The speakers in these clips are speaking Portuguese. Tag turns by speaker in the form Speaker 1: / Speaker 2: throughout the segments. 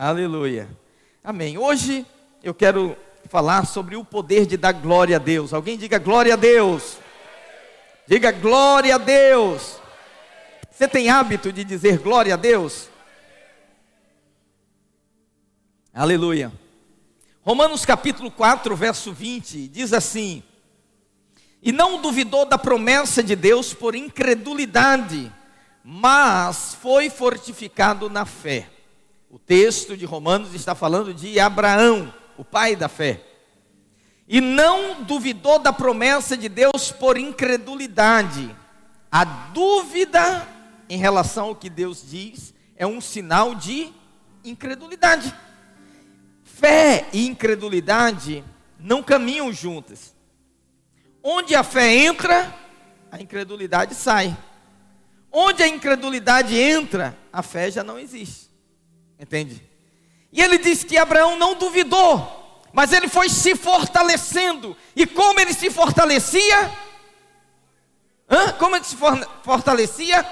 Speaker 1: Aleluia. Amém. Hoje eu quero falar sobre o poder de dar glória a Deus. Alguém diga glória a Deus. Diga glória a Deus. Você tem hábito de dizer glória a Deus? Aleluia. Romanos capítulo 4, verso 20, diz assim: e não duvidou da promessa de Deus por incredulidade, mas foi fortificado na fé. O texto de Romanos está falando de Abraão, o pai da fé. E não duvidou da promessa de Deus por incredulidade. A dúvida em relação ao que Deus diz é um sinal de incredulidade. Fé e incredulidade não caminham juntas. Onde a fé entra, a incredulidade sai. Onde a incredulidade entra, a fé já não existe. Entende? E ele diz que Abraão não duvidou, mas ele foi se fortalecendo. E como ele se fortalecia? Como ele se fortalecia?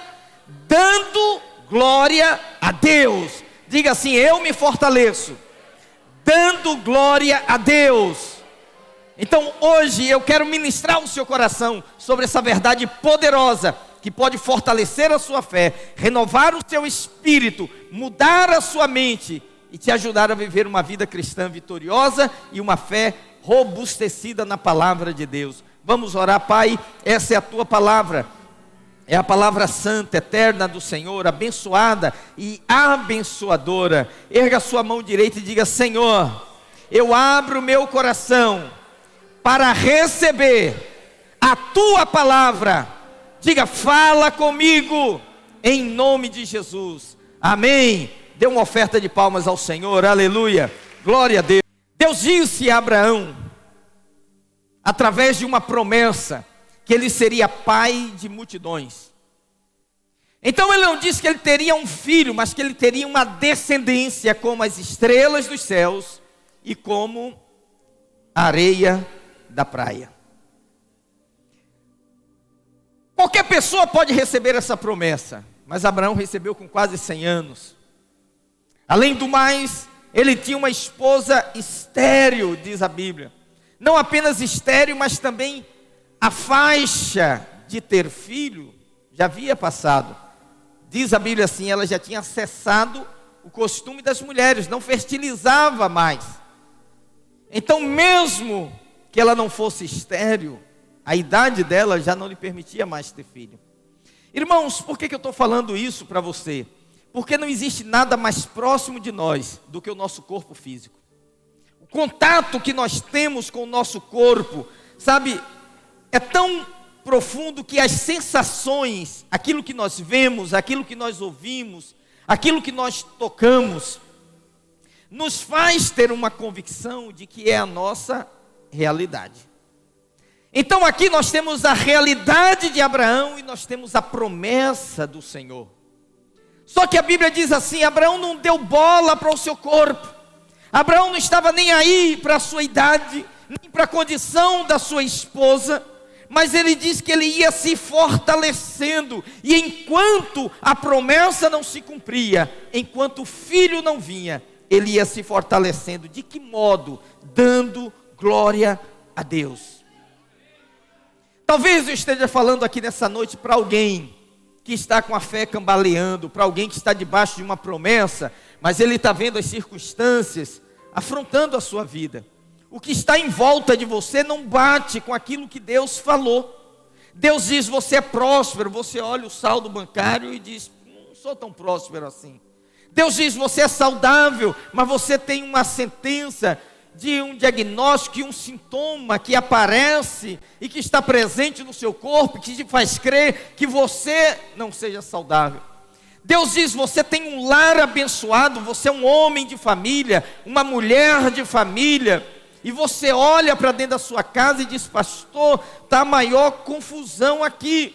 Speaker 1: Dando glória a Deus. Diga assim: eu me fortaleço dando glória a Deus. Então hoje eu quero ministrar o seu coração sobre essa verdade poderosa, que pode fortalecer a sua fé, renovar o seu espírito, mudar a sua mente e te ajudar a viver uma vida cristã vitoriosa e uma fé robustecida na palavra de Deus. Vamos orar. Pai, essa é a tua palavra, é a palavra santa, eterna do Senhor, abençoada e abençoadora. Erga a sua mão direita e diga: Senhor, eu abro o meu coração para receber a tua palavra. Diga: fala comigo, em nome de Jesus, amém. Dê uma oferta de palmas ao Senhor, aleluia, glória a Deus. Deus disse a Abraão, através de uma promessa, que ele seria pai de multidões. Então ele não disse que ele teria um filho, mas que ele teria uma descendência como as estrelas dos céus e como a areia da praia. Qualquer pessoa pode receber essa promessa, mas Abraão recebeu com quase 100 anos. Além do mais, ele tinha uma esposa estéril, diz a Bíblia. Não apenas estéril, mas também a faixa de ter filho já havia passado. Diz a Bíblia assim, ela já tinha cessado o costume das mulheres, não fertilizava mais. Então, mesmo que ela não fosse estéril, a idade dela já não lhe permitia mais ter filho. Irmãos, por que eu estou falando isso para você? Porque não existe nada mais próximo de nós do que o nosso corpo físico. O contato que nós temos com o nosso corpo, sabe, é tão profundo que as sensações, aquilo que nós vemos, aquilo que nós ouvimos, aquilo que nós tocamos, nos faz ter uma convicção de que é a nossa realidade. Então aqui nós temos a realidade de Abraão e nós temos a promessa do Senhor. Só que a Bíblia diz assim: Abraão não deu bola para o seu corpo. Abraão não estava nem aí para a sua idade, nem para a condição da sua esposa. Mas ele diz que ele ia se fortalecendo. E enquanto a promessa não se cumpria, enquanto o filho não vinha, ele ia se fortalecendo. De que modo? Dando glória a Deus. Talvez eu esteja falando aqui nessa noite para alguém que está com a fé cambaleando, para alguém que está debaixo de uma promessa, mas ele está vendo as circunstâncias afrontando a sua vida. O que está em volta de você não bate com aquilo que Deus falou. Deus diz: você é próspero. Você olha o saldo bancário e diz: não sou tão próspero assim. Deus diz: você é saudável, mas você tem uma sentença de um diagnóstico e um sintoma que aparece e que está presente no seu corpo, que te faz crer que você não seja saudável. Deus diz: você tem um lar abençoado, você é um homem de família, uma mulher de família, e você olha para dentro da sua casa e diz: pastor, está a maior confusão aqui.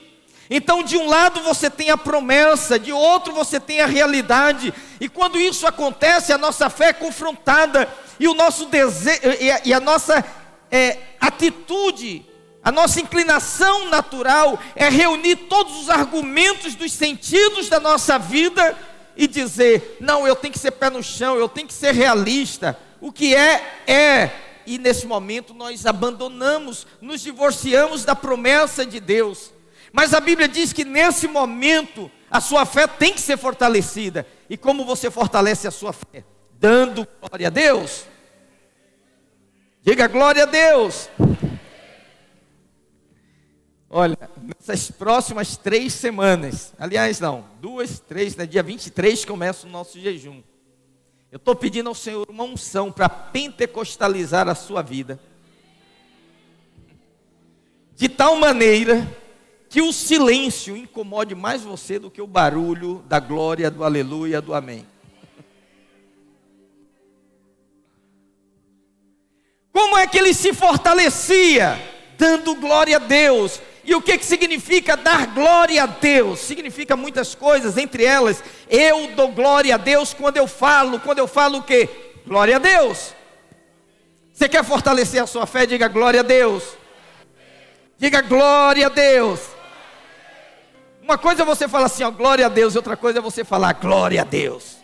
Speaker 1: Então de um lado você tem a promessa, de outro você tem a realidade, e quando isso acontece, a nossa fé é confrontada, e o nosso desejo, e a nossa atitude, a nossa inclinação natural é reunir todos os argumentos dos sentidos da nossa vida e dizer, não, eu tenho que ser pé no chão, eu tenho que ser realista. O que é. E nesse momento nós abandonamos, nos divorciamos da promessa de Deus. Mas a Bíblia diz que nesse momento a sua fé tem que ser fortalecida. E como você fortalece a sua fé? Dando glória a Deus. Diga glória a Deus. Olha, nessas próximas 3 semanas, aliás não, 2, 3, né, dia 23 começa o nosso jejum. Eu estou pedindo ao Senhor uma unção para pentecostalizar a sua vida. De tal maneira que o silêncio incomode mais você do que o barulho da glória, do aleluia, do amém. Como é que ele se fortalecia? Dando glória a Deus. E o que significa dar glória a Deus? Significa muitas coisas, entre elas, eu dou glória a Deus quando eu falo o quê? Glória a Deus. Você quer fortalecer a sua fé? Diga glória a Deus. Diga glória a Deus. Uma coisa é você falar assim, ó, glória a Deus, outra coisa é você falar glória a Deus.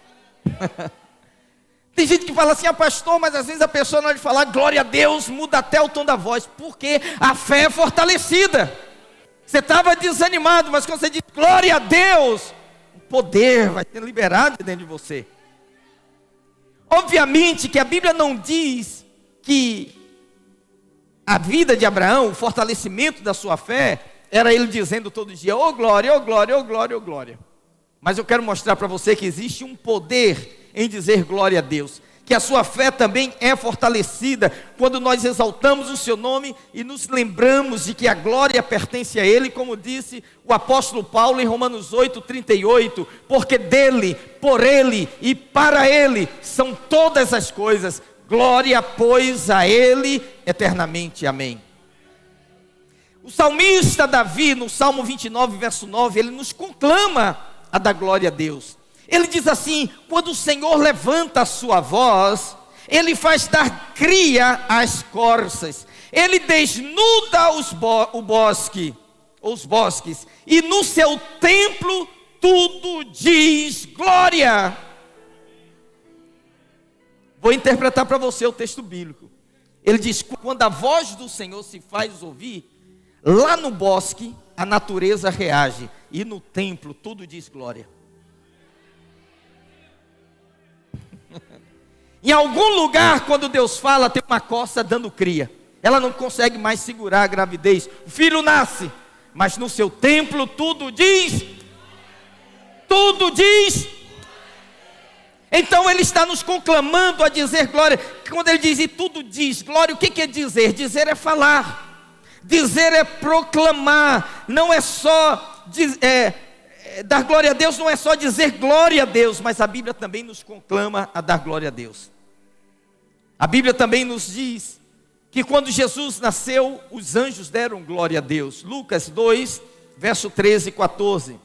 Speaker 1: Tem gente que fala assim, pastor, mas às vezes a pessoa na hora de falar glória a Deus, muda até o tom da voz, porque a fé é fortalecida. Você estava desanimado, mas quando você diz glória a Deus, o poder vai ser liberado dentro de você. Obviamente que a Bíblia não diz que a vida de Abraão, o fortalecimento da sua fé, era ele dizendo todo dia, ô glória, ô glória, ô glória, ô glória. Mas eu quero mostrar para você que existe um poder em dizer glória a Deus. Que a sua fé também é fortalecida quando nós exaltamos o seu nome e nos lembramos de que a glória pertence a Ele, como disse o apóstolo Paulo em Romanos 8:38, porque dele, por Ele e para Ele são todas as coisas, glória pois a Ele eternamente, amém. O salmista Davi, no Salmo 29, verso 9, ele nos conclama a dar glória a Deus. Ele diz assim, quando o Senhor levanta a sua voz, Ele faz dar cria às corças, Ele desnuda os bosques, e no seu templo tudo diz glória. Vou interpretar para você o texto bíblico. Ele diz, quando a voz do Senhor se faz ouvir, lá no bosque a natureza reage, e no templo tudo diz glória. Em algum lugar, quando Deus fala, tem uma coça dando cria. Ela não consegue mais segurar a gravidez. O filho nasce, mas no seu templo tudo diz. Tudo diz. Então ele está nos conclamando a dizer glória. Quando ele diz e tudo diz glória, o que é dizer? Dizer é falar. Dizer é proclamar. Não é só dar glória a Deus, não é só dizer glória a Deus, mas a Bíblia também nos conclama a dar glória a Deus. A Bíblia também nos diz que quando Jesus nasceu, os anjos deram glória a Deus. Lucas 2, verso 13 e 14.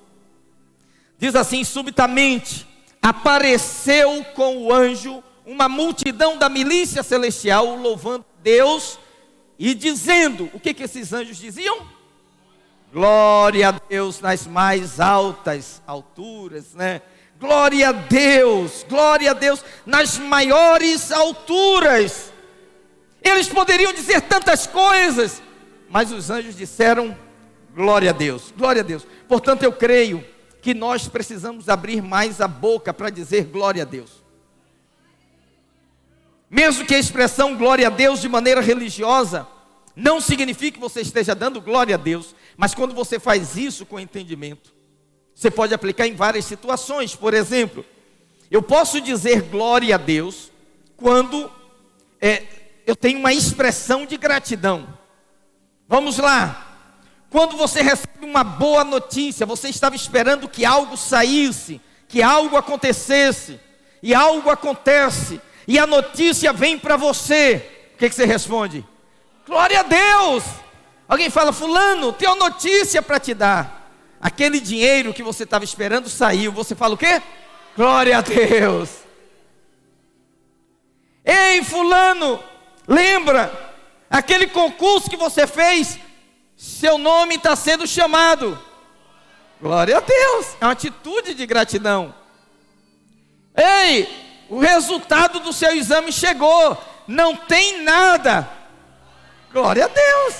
Speaker 1: Diz assim, subitamente apareceu com o anjo uma multidão da milícia celestial, louvando Deus e dizendo, o que esses anjos diziam? Glória a Deus nas mais altas alturas, né? Glória a Deus nas maiores alturas. Eles poderiam dizer tantas coisas, mas os anjos disseram glória a Deus, glória a Deus. Portanto, eu creio que nós precisamos abrir mais a boca para dizer glória a Deus. Mesmo que a expressão glória a Deus de maneira religiosa não signifique que você esteja dando glória a Deus, mas quando você faz isso com entendimento, você pode aplicar em várias situações. Por exemplo, eu posso dizer glória a Deus quando eu tenho uma expressão de gratidão. Vamos lá. Quando você recebe uma boa notícia, você estava esperando que algo saísse, que algo acontecesse, e algo acontece, e a notícia vem para você, o que você responde? Glória a Deus. Alguém fala, fulano, tenho notícia para te dar. Aquele dinheiro que você estava esperando saiu. Você fala o quê? Glória a Deus. Ei, fulano, lembra? Aquele concurso que você fez, seu nome está sendo chamado. Glória a Deus. É uma atitude de gratidão. Ei, o resultado do seu exame chegou. Não tem nada. Glória a Deus.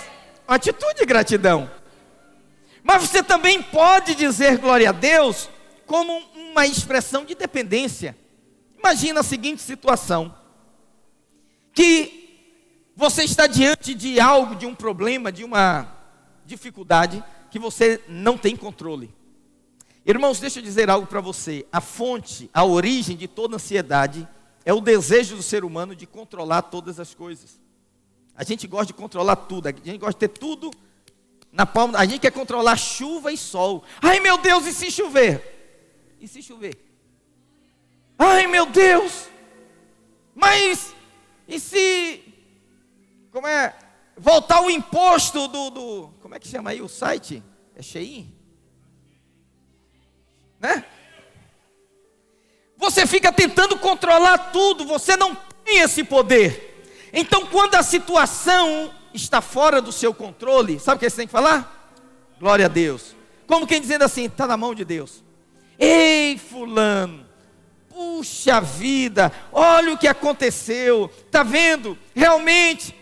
Speaker 1: Uma atitude de gratidão. Mas você também pode dizer glória a Deus como uma expressão de dependência. Imagina a seguinte situação: que você está diante de algo, de um problema, de uma dificuldade que você não tem controle. Irmãos, deixa eu dizer algo para você. A fonte, a origem de toda ansiedade é o desejo do ser humano de controlar todas as coisas. A gente gosta de controlar tudo, a gente gosta de ter tudo na palma. A gente quer controlar chuva e sol. Ai meu Deus, e se chover? E se chover? Ai meu Deus, mas e se, voltar o imposto como é que chama aí o site? É Shein? Né? Você fica tentando controlar tudo, você não tem esse poder. Então quando a situação está fora do seu controle, sabe o que você tem que falar? Glória a Deus. Como quem dizendo assim, está na mão de Deus. Ei fulano, puxa vida, olha o que aconteceu, está vendo? Realmente,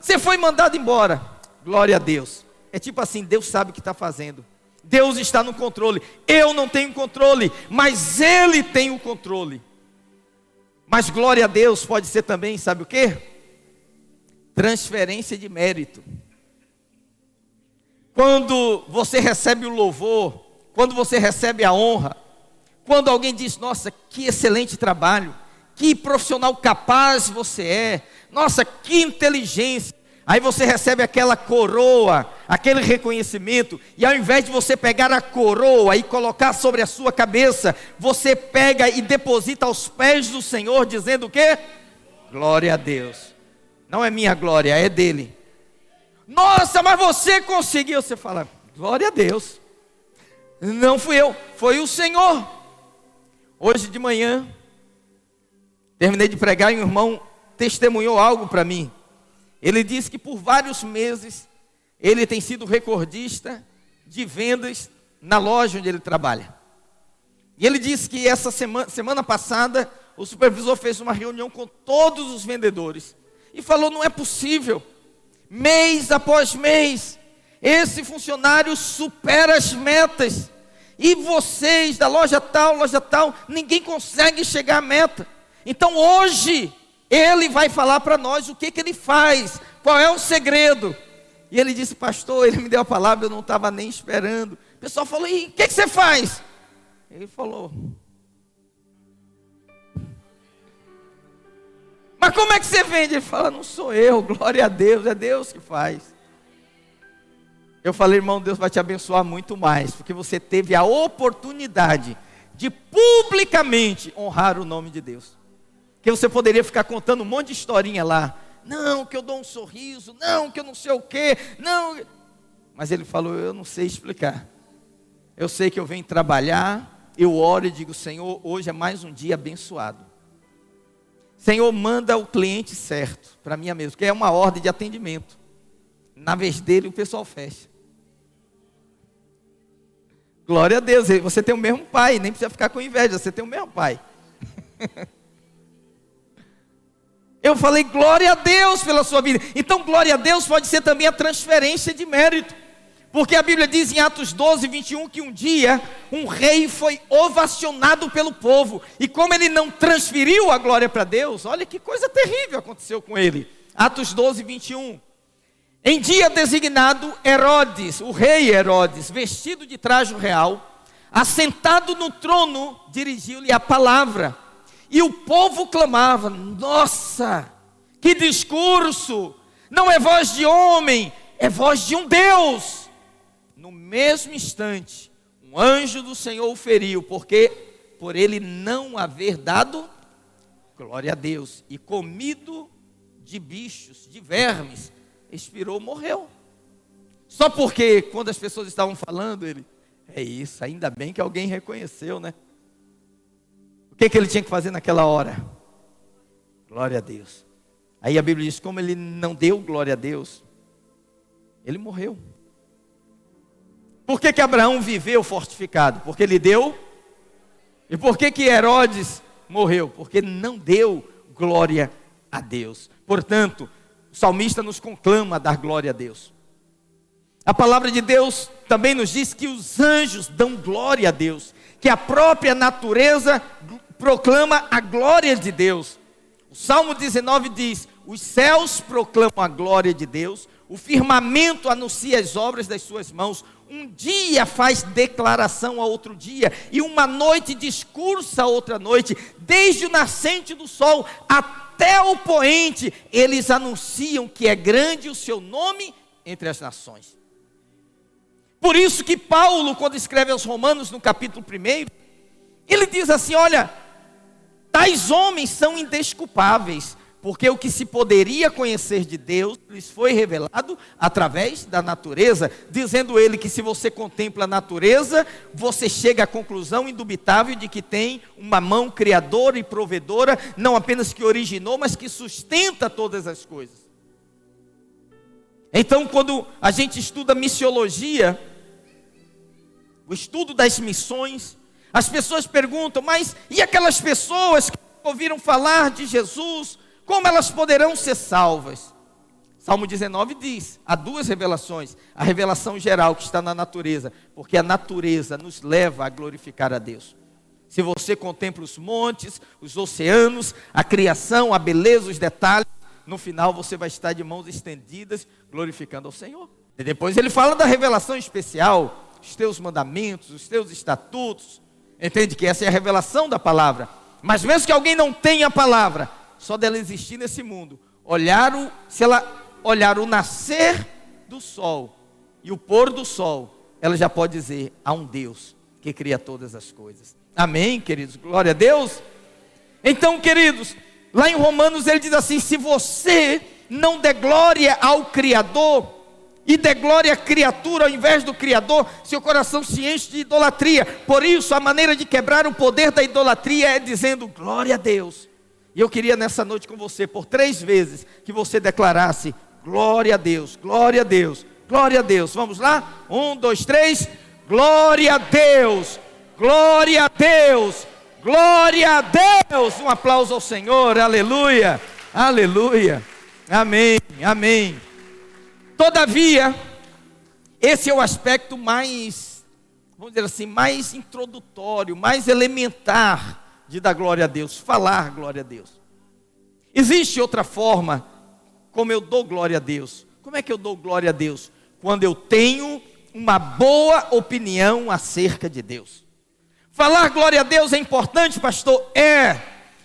Speaker 1: você foi mandado embora. Glória a Deus. É tipo assim, Deus sabe o que está fazendo. Deus está no controle. Eu não tenho controle, mas Ele tem o controle. Mas glória a Deus pode ser também, sabe o quê? Transferência de mérito. Quando você recebe o louvor, quando você recebe a honra, quando alguém diz, nossa, que excelente trabalho, que profissional capaz você é, nossa, que inteligência. Aí você recebe aquela coroa, aquele reconhecimento, e ao invés de você pegar a coroa e colocar sobre a sua cabeça, você pega e deposita aos pés do Senhor, dizendo o quê? Glória a Deus. Não é minha glória, é dele. Nossa, mas você conseguiu. Você fala, glória a Deus. Não fui eu, foi o Senhor. Hoje de manhã, terminei de pregar e um irmão testemunhou algo para mim. Ele disse que por vários meses ele tem sido recordista de vendas na loja onde ele trabalha. E ele disse que essa semana passada o supervisor fez uma reunião com todos os vendedores e falou, não é possível, mês após mês, esse funcionário supera as metas, e vocês da loja tal, ninguém consegue chegar à meta. Então hoje ele vai falar para nós o que ele faz, qual é o segredo. E ele disse, pastor, ele me deu a palavra, eu não estava nem esperando. O pessoal falou, e o que você faz? Ele falou, mas como é que você vende? Ele fala, não sou eu, glória a Deus, é Deus que faz. Eu falei, irmão, Deus vai te abençoar muito mais, porque você teve a oportunidade de publicamente honrar o nome de Deus. Que você poderia ficar contando um monte de historinha lá. Não, que eu dou um sorriso. Não, que eu não sei o quê. Não. Mas ele falou, eu não sei explicar. Eu sei que eu venho trabalhar. Eu oro e digo, Senhor, hoje é mais um dia abençoado. Senhor, manda o cliente certo para mim mesmo. Que é uma ordem de atendimento. Na vez dele o pessoal fecha. Glória a Deus. Você tem o mesmo pai. Nem precisa ficar com inveja. Você tem o mesmo pai. Eu falei, glória a Deus pela sua vida. Então glória a Deus pode ser também a transferência de mérito. Porque a Bíblia diz em Atos 12, 21, que um dia um rei foi ovacionado pelo povo. E como ele não transferiu a glória para Deus, olha que coisa terrível aconteceu com ele. Atos 12, 21. Em dia designado, Herodes, o rei Herodes, vestido de traje real, assentado no trono, dirigiu-lhe a palavra. E o povo clamava, nossa, que discurso, não é voz de homem, é voz de um Deus. No mesmo instante, um anjo do Senhor o feriu, porque por ele não haver dado, glória a Deus, e comido de bichos, de vermes, expirou, morreu. Só porque quando as pessoas estavam falando, ele, é isso, ainda bem que alguém reconheceu, né? O que ele tinha que fazer naquela hora? Glória a Deus. Aí a Bíblia diz, como ele não deu glória a Deus, ele morreu. Por que Abraão viveu fortificado? Porque ele deu E por que que Herodes morreu? Porque não deu glória a Deus. Portanto, o salmista nos conclama a dar glória a Deus. A palavra de Deus também nos diz que os anjos dão glória a Deus, que a própria natureza proclama a glória de Deus. O Salmo 19 diz: os céus proclamam a glória de Deus, o firmamento anuncia as obras das suas mãos, um dia faz declaração a outro dia, e uma noite discursa a outra noite, desde o nascente do sol até o poente, eles anunciam que é grande o seu nome entre as nações. Por isso que Paulo, quando escreve aos Romanos, no capítulo 1, ele diz assim: olha, tais homens são indesculpáveis, porque o que se poderia conhecer de Deus lhes foi revelado através da natureza, dizendo ele que se você contempla a natureza, você chega à conclusão indubitável de que tem uma mão criadora e provedora, não apenas que originou, mas que sustenta todas as coisas. Então, quando a gente estuda missiologia, o estudo das missões, as pessoas perguntam: mas e aquelas pessoas que ouviram falar de Jesus, como elas poderão ser salvas? Salmo 19 diz, há duas revelações: a revelação geral que está na natureza, porque a natureza nos leva a glorificar a Deus. Se você contempla os montes, os oceanos, a criação, a beleza, os detalhes, no final você vai estar de mãos estendidas, glorificando ao Senhor. E depois ele fala da revelação especial, os teus mandamentos, os teus estatutos. Entende que essa é a revelação da palavra. Mas mesmo que alguém não tenha a palavra, só dela existir nesse mundo, se ela olhar o nascer do sol e o pôr do sol, ela já pode dizer: há um Deus que cria todas as coisas. Amém, queridos? Glória a Deus. Então, queridos, lá em Romanos ele diz assim: se você não der glória ao Criador e der glória à criatura ao invés do Criador, seu coração se enche de idolatria. Por isso, a maneira de quebrar o poder da idolatria é dizendo glória a Deus. E eu queria nessa noite com você, por 3 vezes, que você declarasse: glória a Deus, glória a Deus, glória a Deus. Vamos lá? 1, 2, 3. Glória a Deus, glória a Deus, glória a Deus. Um aplauso ao Senhor, aleluia, aleluia, amém, amém. Todavia, esse é o aspecto mais, vamos dizer assim, mais introdutório, mais elementar de dar glória a Deus, falar glória a Deus. Existe outra forma como eu dou glória a Deus. Como é que eu dou glória a Deus? Quando eu tenho uma boa opinião acerca de Deus. Falar glória a Deus é importante, pastor? É.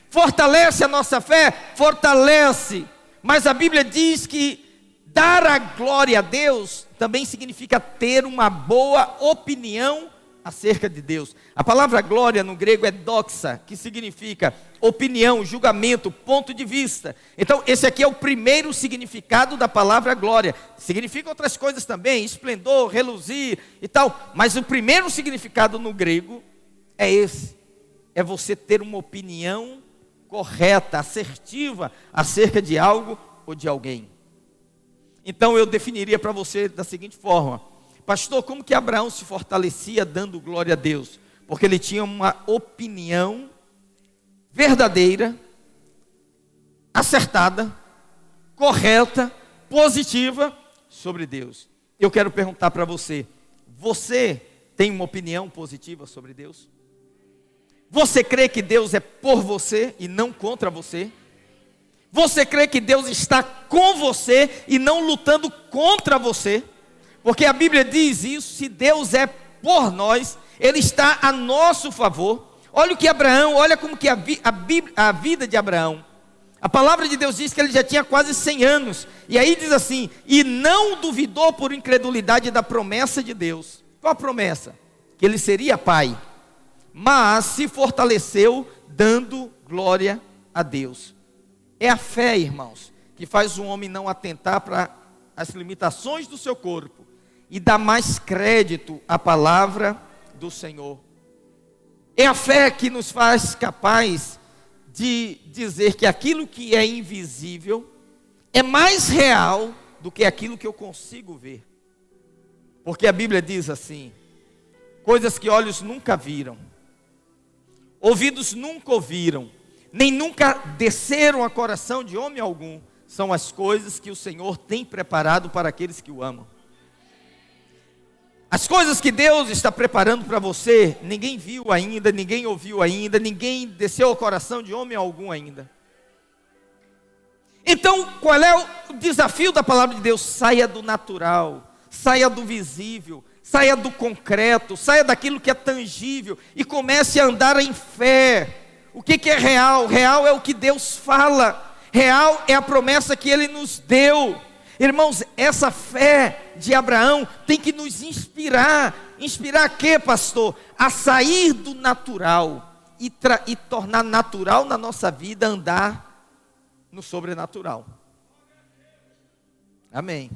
Speaker 1: Fortalece a nossa fé? Fortalece. Mas a Bíblia diz que dar a glória a Deus também significa ter uma boa opinião acerca de Deus. A palavra glória no grego é doxa, que significa opinião, julgamento, ponto de vista. Então esse aqui é o primeiro significado da palavra glória. Significa outras coisas também, esplendor, reluzir e tal. Mas o primeiro significado no grego é esse. É você ter uma opinião correta, assertiva acerca de algo ou de alguém. Então eu definiria para você da seguinte forma: pastor, como que Abraão se fortalecia dando glória a Deus? Porque ele tinha uma opinião verdadeira, acertada, correta, positiva sobre Deus. Eu quero perguntar para você: você tem uma opinião positiva sobre Deus? Você crê que Deus é por você e não contra você? Você crê que Deus está com você e não lutando contra você? Porque a Bíblia diz isso: se Deus é por nós, Ele está a nosso favor. Olha o que Abraão, olha como que a vida de Abraão. A palavra de Deus diz que ele já tinha quase 100 anos. E aí diz assim: e não duvidou por incredulidade da promessa de Deus. Qual a promessa? Que ele seria pai. Mas se fortaleceu dando glória a Deus. É a fé, irmãos, que faz o homem não atentar para as limitações do seu corpo e dar mais crédito à palavra do Senhor. É a fé que nos faz capaz de dizer que aquilo que é invisível é mais real do que aquilo que eu consigo ver. Porque a Bíblia diz assim: coisas que olhos nunca viram, ouvidos nunca ouviram, nem nunca desceram a coração de homem algum, são as coisas que o Senhor tem preparado para aqueles que o amam. As coisas que Deus está preparando para você, ninguém viu ainda, ninguém ouviu ainda, ninguém desceu ao coração de homem algum ainda. Então, qual é o desafio da palavra de Deus? Saia do natural, saia do visível, saia do concreto, saia daquilo que é tangível e comece a andar em fé. O que é real? Real é o que Deus fala, real é a promessa que Ele nos deu. Irmãos, essa fé de Abraão tem que nos inspirar. Inspirar a quê, pastor? A sair do natural e tornar natural na nossa vida andar no sobrenatural. Amém.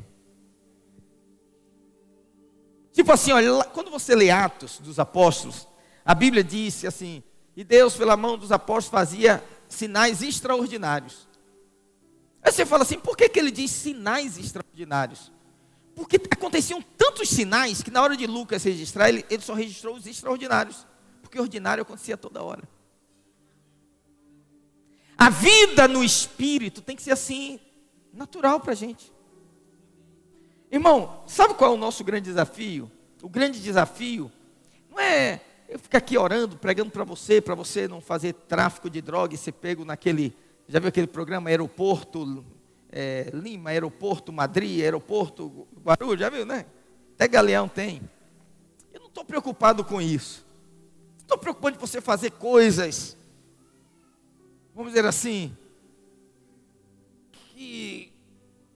Speaker 1: Tipo assim, olha, quando você lê Atos dos Apóstolos, a Bíblia diz assim: e Deus pela mão dos apóstolos fazia sinais extraordinários. Aí você fala assim, por que ele diz sinais extraordinários? Porque aconteciam tantos sinais que na hora de Lucas registrar, ele só registrou os extraordinários. Porque o ordinário acontecia toda hora. A vida no Espírito tem que ser assim, natural para a gente. Irmão, sabe qual é o nosso grande desafio? O grande desafio não é eu ficar aqui orando, pregando para você não fazer tráfico de droga e ser pego naquele... Já viu aquele programa Aeroporto Lima, Aeroporto Madrid, Aeroporto Guarulhos? Já viu, né? Até Galeão tem. Eu não estou preocupado com isso. Estou preocupado de você fazer coisas, vamos dizer assim, que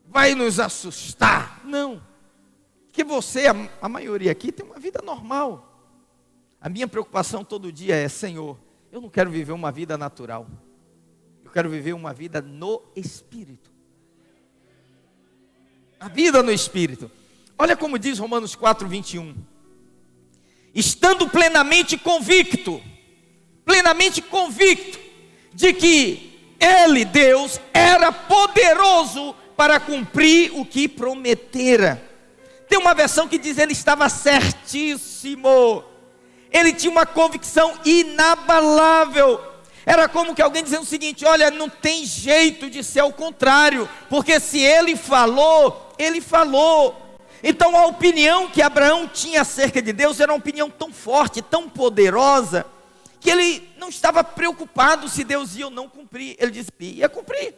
Speaker 1: vai nos assustar. Não. Porque você, a maioria aqui, tem uma vida normal. A minha preocupação todo dia é, Senhor, eu não quero viver uma vida natural. Eu quero viver uma vida no Espírito. A vida no Espírito. Olha como diz Romanos 4, 21. Estando plenamente convicto de que Ele, Deus, era poderoso para cumprir o que prometera. Tem uma versão que diz ele estava certíssimo. Ele tinha uma convicção inabalável. Era como que alguém dizendo o seguinte: olha, não tem jeito de ser o contrário, porque se ele falou, ele falou. Então a opinião que Abraão tinha acerca de Deus era uma opinião tão forte, tão poderosa, que ele não estava preocupado se Deus ia ou não cumprir. Ele disse que ia cumprir.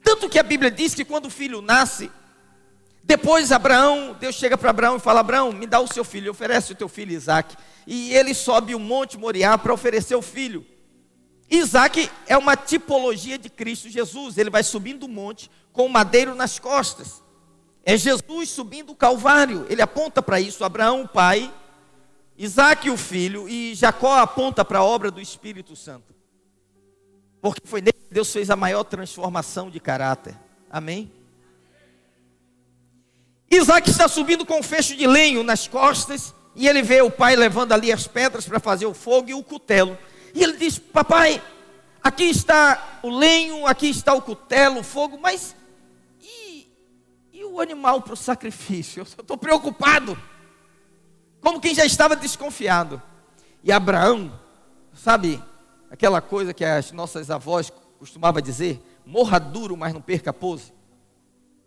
Speaker 1: Tanto que a Bíblia diz que quando o filho nasce, depois Deus chega para Abraão e fala: Abraão, me dá o seu filho, oferece o teu filho Isaque. E ele sobe o monte Moriá para oferecer o filho. Isaque é uma tipologia de Cristo Jesus. Ele vai subindo o monte com o madeiro nas costas. É Jesus subindo o Calvário. Ele aponta para isso. Abraão o pai, Isaque o filho, e Jacó aponta para a obra do Espírito Santo. Porque foi nele que Deus fez a maior transformação de caráter. Amém? Isaque está subindo com um feixe de lenho nas costas, e ele vê o pai levando ali as pedras para fazer o fogo e o cutelo. E ele diz: papai, aqui está o lenho, aqui está o cutelo, o fogo, mas e o animal para o sacrifício? Eu estou preocupado. Como quem já estava desconfiado. E Abraão, sabe aquela coisa que as nossas avós costumavam dizer: morra duro, mas não perca a pose.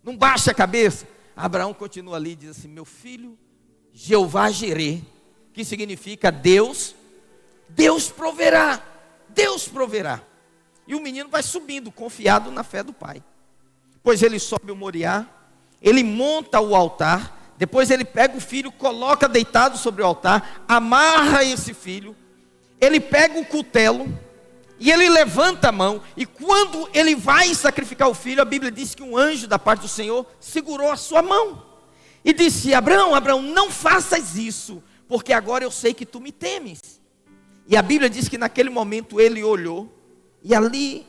Speaker 1: Não baixe a cabeça. Abraão continua ali e diz assim: meu filho, Jeová Jirê, que significa Deus proverá. Deus proverá. E o menino vai subindo, confiado na fé do pai. Depois ele sobe o Moriá, ele monta o altar, depois ele pega o filho, coloca deitado sobre o altar, amarra esse filho, ele pega o cutelo, e ele levanta a mão, e quando ele vai sacrificar o filho, a Bíblia diz que um anjo da parte do Senhor segurou a sua mão, e disse: Abraão, não faças isso, porque agora eu sei que tu me temes. E a Bíblia diz que naquele momento ele olhou, e ali,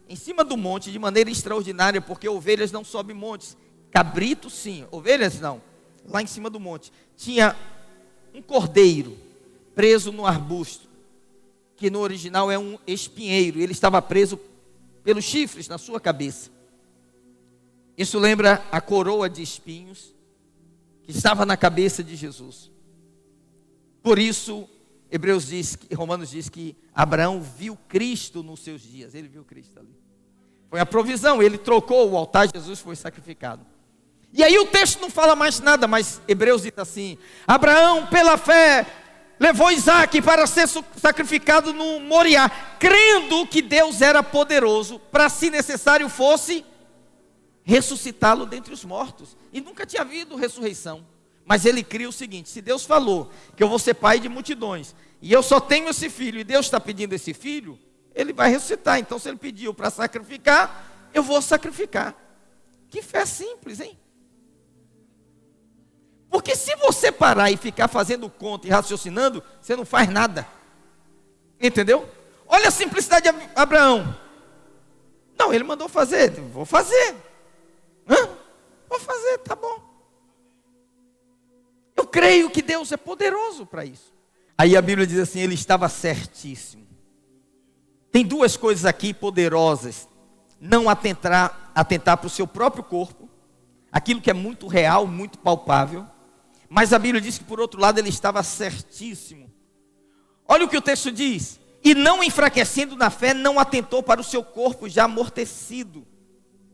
Speaker 1: em cima do monte, de maneira extraordinária, porque ovelhas não sobem montes, cabritos sim, ovelhas não, lá em cima do monte, tinha um cordeiro, preso no arbusto, que no original é um espinheiro, ele estava preso pelos chifres na sua cabeça. Isso lembra a coroa de espinhos, que estava na cabeça de Jesus. Por isso, Romanos diz que Abraão viu Cristo nos seus dias. Ele viu Cristo ali. Foi a provisão, ele trocou o altar, Jesus foi sacrificado. E aí o texto não fala mais nada, mas Hebreus diz assim: Abraão, pela fé, levou Isaque para ser sacrificado no Moriá, crendo que Deus era poderoso para, se necessário fosse, ressuscitá-lo dentre os mortos. E nunca tinha havido ressurreição. Mas ele cria o seguinte: se Deus falou que eu vou ser pai de multidões, e eu só tenho esse filho, e Deus está pedindo esse filho, ele vai ressuscitar. Então, se ele pediu para sacrificar, eu vou sacrificar. Que fé simples, hein? Porque se você parar e ficar fazendo conta e raciocinando, você não faz nada. Entendeu? Olha a simplicidade de Abraão. Não, ele mandou fazer, vou fazer. Vou fazer, tá bom. Eu creio que Deus é poderoso para isso. Aí a Bíblia diz assim: ele estava certíssimo. Tem duas coisas aqui poderosas: não atentar para o seu próprio corpo, aquilo que é muito real, muito palpável. Mas a Bíblia diz que, por outro lado, ele estava certíssimo. Olha o que o texto diz: e não enfraquecendo na fé, não atentou para o seu corpo já amortecido.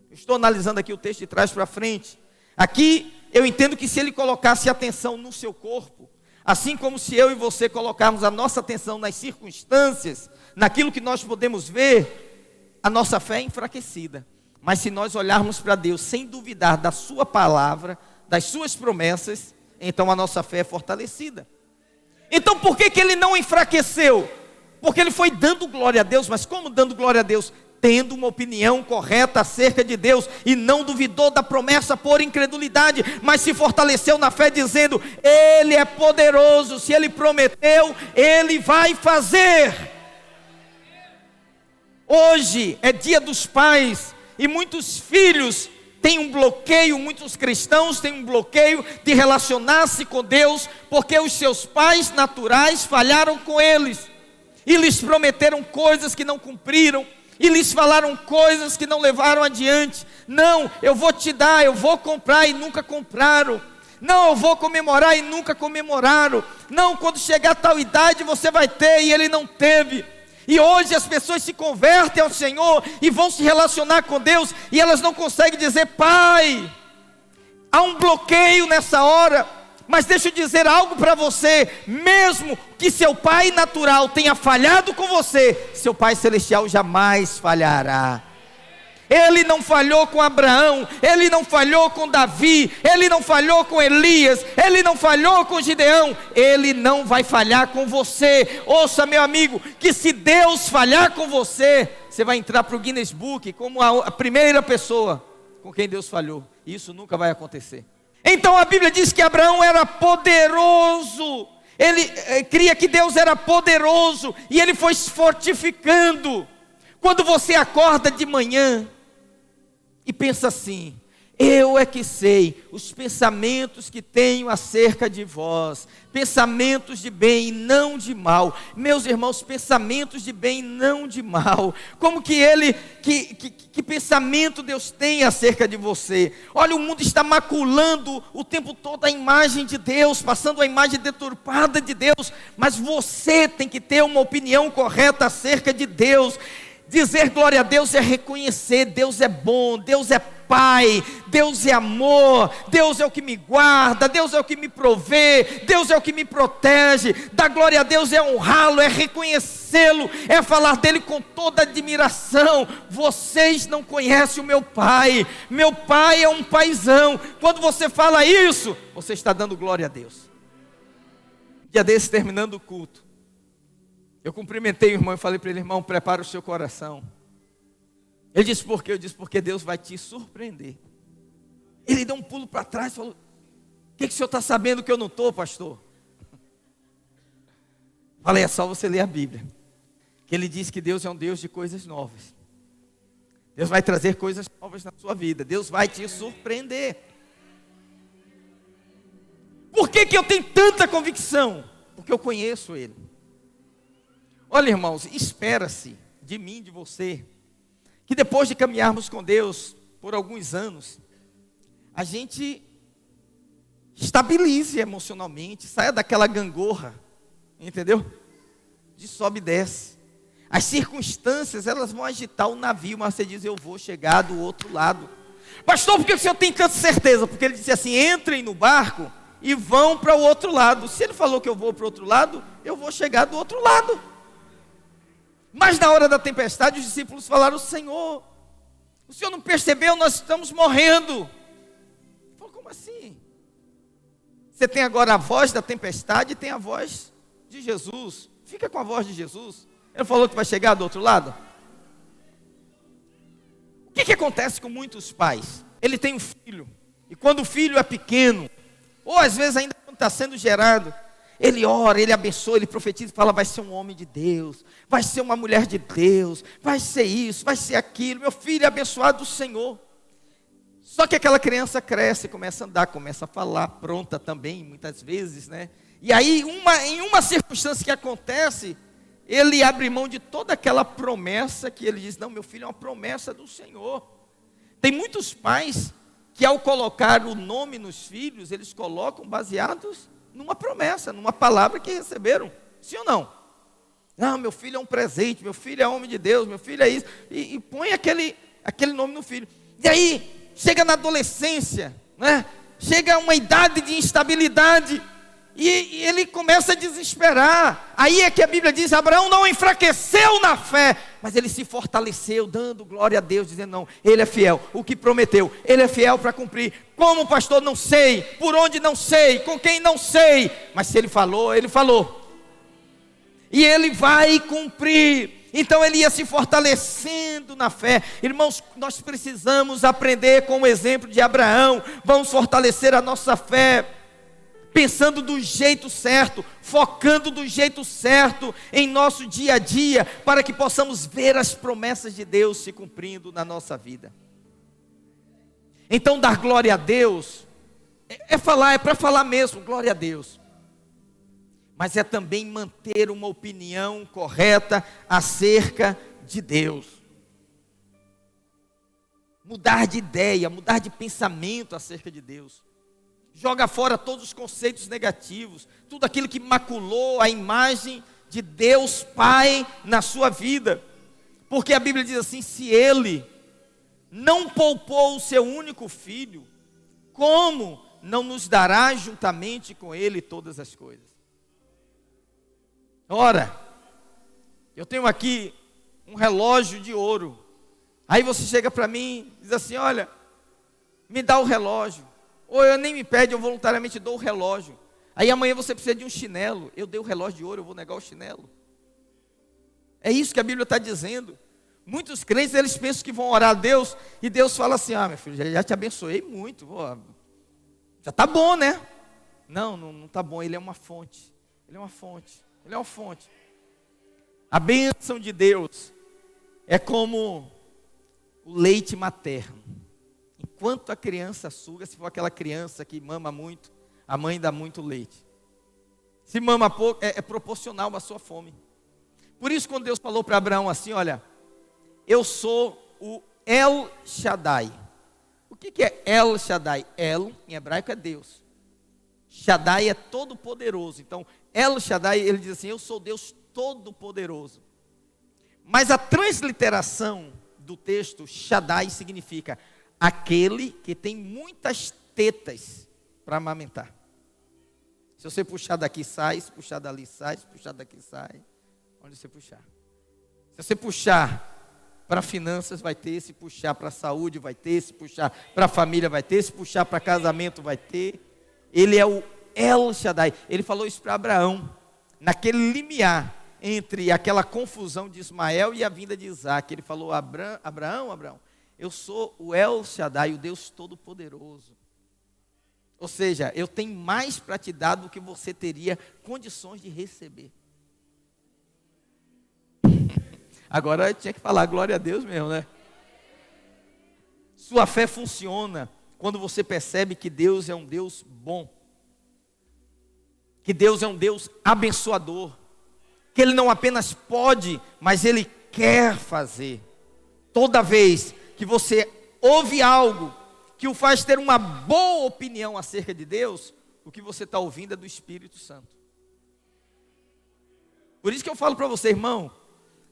Speaker 1: Eu estou analisando aqui o texto de trás para frente. Aqui eu entendo que se ele colocasse atenção no seu corpo, assim como se eu e você colocarmos a nossa atenção nas circunstâncias, naquilo que nós podemos ver, a nossa fé é enfraquecida. Mas se nós olharmos para Deus sem duvidar da sua palavra, das suas promessas, então a nossa fé é fortalecida. Então por que ele não enfraqueceu? Porque ele foi dando glória a Deus. Mas como dando glória a Deus? Tendo uma opinião correta acerca de Deus, e não duvidou da promessa por incredulidade, mas se fortaleceu na fé, dizendo: Ele é poderoso, se Ele prometeu, Ele vai fazer. Hoje é dia dos pais, e muitos filhos têm um bloqueio, muitos cristãos têm um bloqueio de relacionar-se com Deus, porque os seus pais naturais falharam com eles, e lhes prometeram coisas que não cumpriram, e lhes falaram coisas que não levaram adiante. Não, eu vou te dar, eu vou comprar, e nunca compraram. Não, eu vou comemorar, e nunca comemoraram. Não, quando chegar a tal idade você vai ter, e ele não teve. E hoje as pessoas se convertem ao Senhor e vão se relacionar com Deus, e elas não conseguem dizer: Pai, há um bloqueio nessa hora. Mas deixa eu dizer algo para você: mesmo que seu pai natural tenha falhado com você, seu pai celestial jamais falhará. Ele não falhou com Abraão, ele não falhou com Davi, ele não falhou com Elias, ele não falhou com Gideão, ele não vai falhar com você. Ouça, meu amigo, que se Deus falhar com você, você vai entrar para o Guinness Book como a primeira pessoa com quem Deus falhou. Isso nunca vai acontecer. Então a Bíblia diz que Abraão era poderoso, ele cria que Deus era poderoso, e ele foi se fortificando. Quando você acorda de manhã e pensa assim: eu é que sei os pensamentos que tenho acerca de vós, pensamentos de bem e não de mal. Meus irmãos, pensamentos de bem e não de mal. Como que que pensamento Deus tem acerca de você? Olha, o mundo está maculando o tempo todo a imagem de Deus, passando a imagem deturpada de Deus, mas você tem que ter uma opinião correta acerca de Deus. Dizer glória a Deus é reconhecer: Deus é bom, Deus é Pai, Deus é amor, Deus é o que me guarda, Deus é o que me provê, Deus é o que me protege. Dar glória a Deus é honrá-lo, é reconhecê-lo, é falar dele com toda admiração. Vocês não conhecem o meu Pai é um paizão. Quando você fala isso, você está dando glória a Deus. Dia desse, terminando o culto, eu cumprimentei o irmão e falei para ele: irmão, prepara o seu coração. Ele disse: por quê? Eu disse: porque Deus vai te surpreender. Ele deu um pulo para trás e falou: o que o senhor está sabendo que eu não estou, pastor? Falei: é só você ler a Bíblia, que ele diz que Deus é um Deus de coisas novas. Deus vai trazer coisas novas na sua vida. Deus vai te surpreender. Por que eu tenho tanta convicção? Porque eu conheço Ele. Olha, irmãos, espera-se de mim, de você, que depois de caminharmos com Deus por alguns anos, a gente estabilize emocionalmente, saia daquela gangorra, entendeu? de sobe e desce. As circunstâncias, elas vão agitar o navio, mas você diz, eu vou chegar do outro lado. Pastor, por que o senhor tem tanta certeza? Porque ele disse assim, entrem no barco e vão para o outro lado. Se ele falou que eu vou para o outro lado, eu vou chegar do outro lado. Mas na hora da tempestade, os discípulos falaram, Senhor, o senhor não percebeu, nós estamos morrendo. Ele falou, como assim? Você tem agora a voz da tempestade e tem a voz de Jesus. Fica com a voz de Jesus. Ele falou que vai chegar do outro lado. O que acontece com muitos pais? Ele tem um filho, e quando o filho é pequeno, ou às vezes ainda quando está sendo gerado, ele ora, ele abençoa, ele profetiza e fala, vai ser um homem de Deus, vai ser uma mulher de Deus, vai ser isso, vai ser aquilo, meu filho é abençoado do Senhor. Só que aquela criança cresce, começa a andar, começa a falar, pronta também, muitas vezes, né? E aí, em uma circunstância que acontece, ele abre mão de toda aquela promessa que ele diz, não, meu filho é uma promessa do Senhor. Tem muitos pais que ao colocar o nome nos filhos, eles colocam baseados numa promessa, numa palavra que receberam. Sim ou não? Não, meu filho é um presente, meu filho é homem de Deus, meu filho é isso. E põe aquele nome no filho. E aí, chega na adolescência, né? Chega uma idade de instabilidade, e ele começa a desesperar. Aí é que a Bíblia diz, Abraão não enfraqueceu na fé, mas ele se fortaleceu, dando glória a Deus, dizendo, não, ele é fiel, o que prometeu, ele é fiel para cumprir. Como pastor, não sei, por onde não sei, com quem não sei, mas se ele falou, e ele vai cumprir. Então ele ia se fortalecendo na fé. Irmãos, nós precisamos aprender com o exemplo de Abraão. Vamos fortalecer a nossa fé, pensando do jeito certo, focando do jeito certo em nosso dia a dia, para que possamos ver as promessas de Deus se cumprindo na nossa vida. Então dar glória a Deus é para falar mesmo, glória a Deus. Mas é também manter uma opinião correta acerca de Deus. Mudar de ideia, mudar de pensamento acerca de Deus. Joga fora todos os conceitos negativos, tudo aquilo que maculou a imagem de Deus Pai na sua vida. Porque a Bíblia diz assim, se Ele não poupou o seu único filho, como não nos dará juntamente com Ele todas as coisas? Ora, eu tenho aqui um relógio de ouro. Aí você chega para mim e diz assim, olha, me dá o relógio. Ou eu nem me pede, eu voluntariamente dou o relógio. Aí amanhã você precisa de um chinelo. Eu dei o relógio de ouro, eu vou negar o chinelo? É isso que a Bíblia está dizendo. Muitos crentes, eles pensam que vão orar a Deus, e Deus fala assim, meu filho, já te abençoei muito, já está bom, né? Não está bom, Ele é uma fonte. Ele é uma fonte. Ele é uma fonte. A bênção de Deus é como o leite materno. Enquanto a criança suga, se for aquela criança que mama muito, a mãe dá muito leite. Se mama pouco, é proporcional à sua fome. Por isso, quando Deus falou para Abraão assim, olha, eu sou o El Shaddai. O que é El Shaddai? El, em hebraico, é Deus. Shaddai é todo-poderoso. Então, El Shaddai, ele diz assim, eu sou Deus todo-poderoso. Mas a transliteração do texto, Shaddai, significa aquele que tem muitas tetas para amamentar. Se você puxar daqui, sai. Se puxar dali, sai. Se puxar daqui, sai. Onde você puxar. Se você puxar para finanças, vai ter. Se puxar para saúde, vai ter. Se puxar para a família, vai ter. Se puxar para casamento, vai ter. Ele é o El Shaddai. Ele falou isso para Abraão, naquele limiar entre aquela confusão de Ismael e a vinda de Isaac. Ele falou, Abraão, eu sou o El Shaddai, o Deus Todo-Poderoso. Ou seja, eu tenho mais para te dar do que você teria condições de receber. Agora tinha que falar glória a Deus mesmo, né? Sua fé funciona quando você percebe que Deus é um Deus bom. Que Deus é um Deus abençoador. Que Ele não apenas pode, mas Ele quer fazer. Toda vez que você ouve algo que o faz ter uma boa opinião acerca de Deus, o que você está ouvindo é do Espírito Santo. Por isso que eu falo para você, irmão,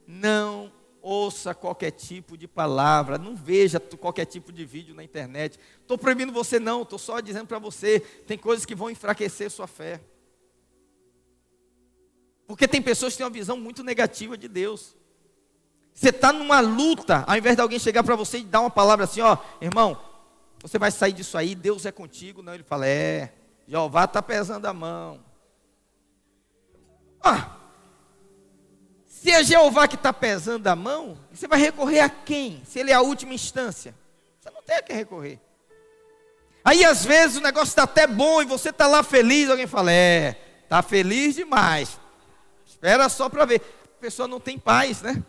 Speaker 1: não ouça qualquer tipo de palavra, não veja qualquer tipo de vídeo na internet. Estou proibindo você não, estou só dizendo para você, tem coisas que vão enfraquecer sua fé. Porque tem pessoas que têm uma visão muito negativa de Deus. Você está numa luta, ao invés de alguém chegar para você e dar uma palavra assim, ó, irmão, você vai sair disso aí, Deus é contigo. Não, ele fala, Jeová está pesando a mão. Se é Jeová que está pesando a mão, você vai recorrer a quem? Se ele é a última instância, você não tem a quem recorrer. Aí às vezes o negócio está até bom e você está lá feliz, alguém fala, está feliz demais, espera só para ver. A pessoa não tem paz, né?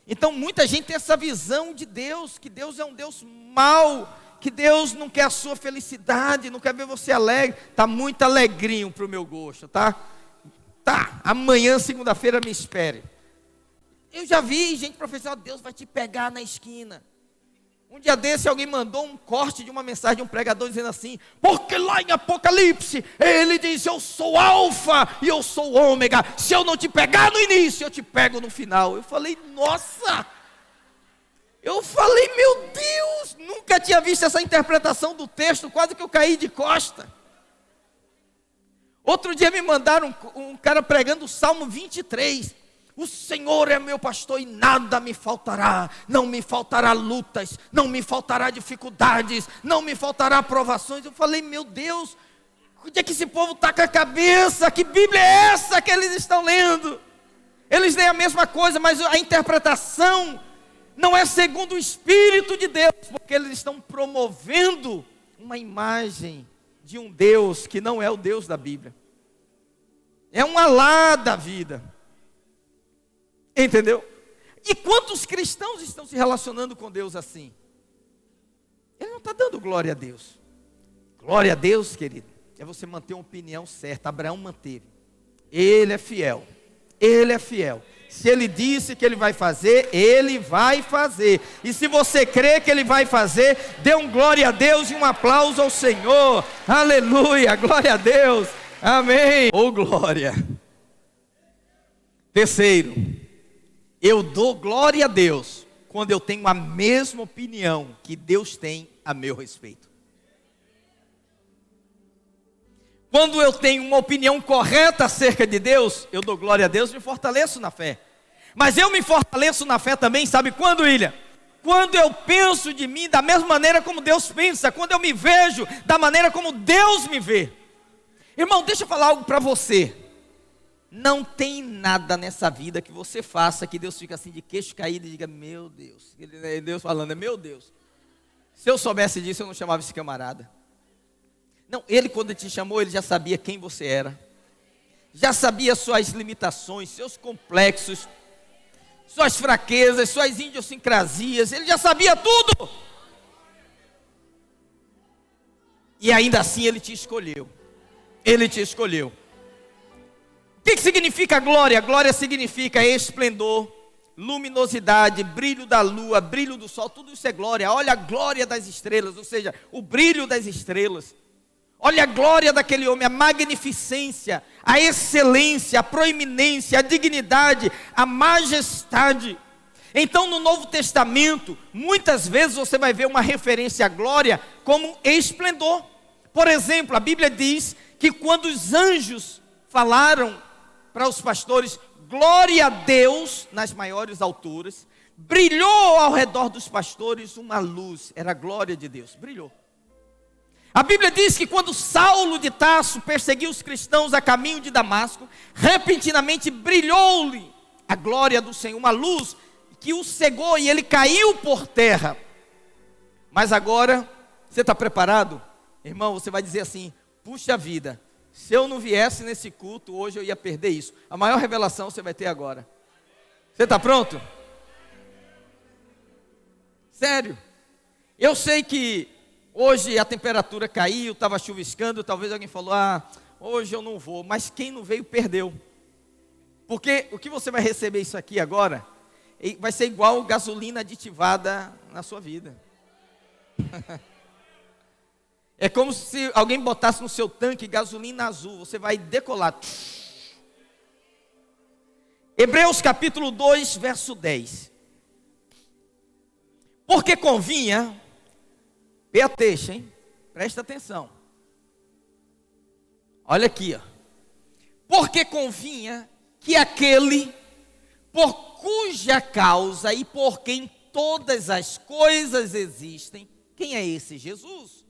Speaker 1: Então muita gente tem essa visão de Deus, que Deus é um Deus mau, que Deus não quer a sua felicidade, não quer ver você alegre. Está muito alegrinho para o meu gosto, tá? Amanhã, segunda-feira, me espere. Eu já vi gente professar, Deus vai te pegar na esquina. Um dia desse alguém mandou um corte de uma mensagem de um pregador dizendo assim, porque lá em Apocalipse, ele diz, eu sou alfa e eu sou ômega, se eu não te pegar no início, eu te pego no final. Eu falei, nossa, meu Deus, nunca tinha visto essa interpretação do texto, quase que eu caí de costa. Outro dia me mandaram um cara pregando o Salmo 23, o Senhor é meu pastor e nada me faltará, não me faltará lutas, não me faltará dificuldades, não me faltará provações. Eu falei, meu Deus, onde é que esse povo está com a cabeça? Que Bíblia é essa que eles estão lendo? Eles leem a mesma coisa, mas a interpretação não é segundo o Espírito de Deus, porque eles estão promovendo uma imagem de um Deus que não é o Deus da Bíblia. É um Alá da vida. Entendeu? E quantos cristãos estão se relacionando com Deus assim? Ele não está dando glória a Deus. Glória a Deus, querido, é você manter uma opinião certa. Abraão manteve. Ele é fiel. Ele é fiel. Se ele disse que ele vai fazer, ele vai fazer. E se você crê que ele vai fazer, dê um glória a Deus e um aplauso ao Senhor. Aleluia, glória a Deus. Amém. Oh, glória. Terceiro, eu dou glória a Deus quando eu tenho a mesma opinião que Deus tem a meu respeito. Quando eu tenho uma opinião correta acerca de Deus, eu dou glória a Deus e me fortaleço na fé. Mas eu me fortaleço na fé também, sabe quando, William? Quando eu penso de mim da mesma maneira como Deus pensa, quando eu me vejo da maneira como Deus me vê. Irmão, deixa eu falar algo para você. Não tem nada nessa vida que você faça que Deus fique assim de queixo caído e diga, meu Deus. Deus falando, meu Deus. Se eu soubesse disso, eu não chamava esse camarada. Não, ele quando te chamou, ele já sabia quem você era. Já sabia suas limitações, seus complexos, suas fraquezas, suas idiosincrasias. Ele já sabia tudo. E ainda assim ele te escolheu. Ele te escolheu. O que significa glória? Glória significa esplendor, luminosidade, brilho da lua, brilho do sol, tudo isso é glória. Olha a glória das estrelas, ou seja, o brilho das estrelas. Olha a glória daquele homem, a magnificência, a excelência, a proeminência, a dignidade, a majestade. Então no Novo Testamento, muitas vezes você vai ver uma referência à glória como esplendor. Por exemplo, a Bíblia diz que quando os anjos falaram para os pastores, glória a Deus nas maiores alturas, brilhou ao redor dos pastores uma luz, era a glória de Deus, brilhou. A Bíblia diz que quando Saulo de Tarso perseguiu os cristãos a caminho de Damasco, repentinamente brilhou-lhe a glória do Senhor, uma luz que o cegou e ele caiu por terra. Mas agora, você está preparado? Irmão, você vai dizer assim, puxa vida, se eu não viesse nesse culto, hoje eu ia perder isso. A maior revelação você vai ter agora. Você está pronto? Sério. Eu sei que hoje a temperatura caiu, estava chuviscando, talvez alguém falou, hoje eu não vou. Mas quem não veio, perdeu. Porque o que você vai receber isso aqui agora, vai ser igual gasolina aditivada na sua vida. É como se alguém botasse no seu tanque gasolina azul, você vai decolar. Hebreus capítulo 2, verso 10. Porque convinha, Peatexa, hein? Presta atenção. Olha aqui, ó. Porque convinha que aquele por cuja causa e por quem todas as coisas existem, quem é esse? Jesus,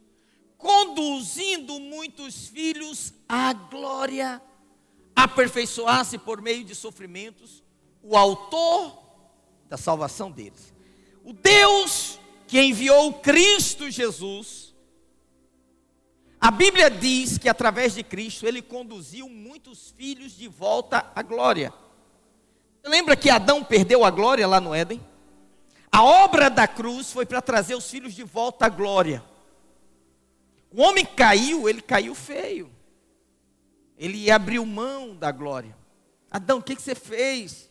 Speaker 1: conduzindo muitos filhos à glória, aperfeiçoar-se por meio de sofrimentos, o autor da salvação deles. O Deus que enviou Cristo Jesus, a Bíblia diz que através de Cristo ele conduziu muitos filhos de volta à glória. Você lembra que Adão perdeu a glória lá no Éden? A obra da cruz foi para trazer os filhos de volta à glória. O homem caiu, ele caiu feio. Ele abriu mão da glória. Adão, o que você fez?